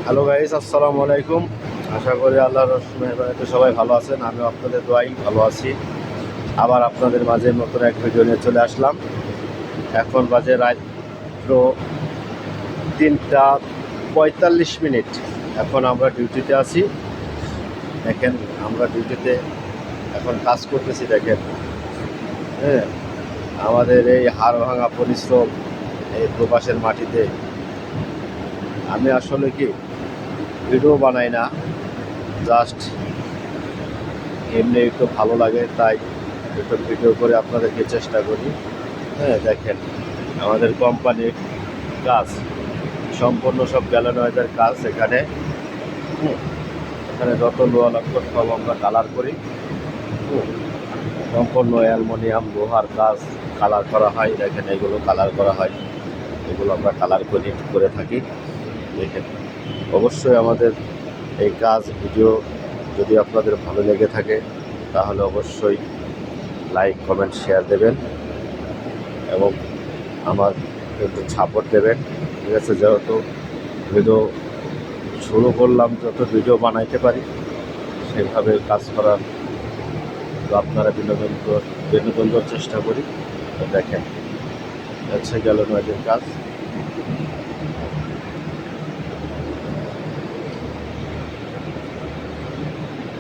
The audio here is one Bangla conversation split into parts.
হ্যালো গাইস, আসসালামু আলাইকুম। আশা করি আল্লাহর মেহরবানিতে সবাই ভালো আছেন। আমি আপনাদের দোয়াই ভালো আছি। আবার আপনাদের মাঝে নতুন এক ভিডিও নিয়ে চলে আসলাম। এখন বাজে রাত্র 3টা 45 মিনিট। এখন আমরা ডিউটিতে আছি। দেখেন, আমরা ডিউটিতে এখন কাজ করতেছি। দেখেন, হ্যাঁ, আমাদের এই হাড় ভাঙা পরিশ্রম এই প্রবাসের মাটিতে। আমি আসলে কি ভিডিও বানাই না, জাস্ট এমনি একটু ভালো লাগে, তাই একটু ভিডিও করে আপনাদেরকে চেষ্টা করি। হ্যাঁ, দেখেন, আমাদের কোম্পানির কাজ সম্পূর্ণ সব গ্যালানয়েডের কাজ। এখানে এখানে যত লোহা লাগতো সব আমরা কালার করি। সম্পূর্ণ অ্যালুমিনিয়াম লোহার কাজ কালার করা হয়। দেখেন, এগুলো কালার করা হয়, এগুলো আমরা কালার করে থাকি। দেখেন, অবশ্যই আমাদের এই কাজ ভিডিও যদি আপনাদের ভালো লেগে থাকে তাহলে অবশ্যই লাইক কমেন্ট শেয়ার দেবেন এবং আমার একটু সাপোর্ট দেবেন। ঠিক আছে, যেহেতু ভিডিও শুরু করলাম, যত ভিডিও বানাইতে পারি সেভাবে কাজ করার আপনারা বিনোদন দেওয়ার চেষ্টা করি। তো দেখেন, হচ্ছে গেল নয়দের কাজ।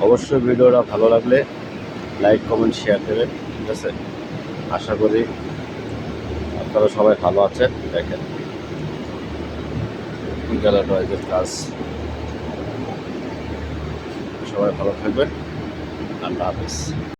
অবশ্যই ভিডিওটা ভালো লাগলে লাইক কমেন্ট শেয়ার দেবেন। ঠিক আছে, আশা করি আপনারা সবাই ভালো আছেন। দেখেন, গেল নয়দের কাজ। সবাই ভালো থাকবেন। আল্লাহ হাফিজ।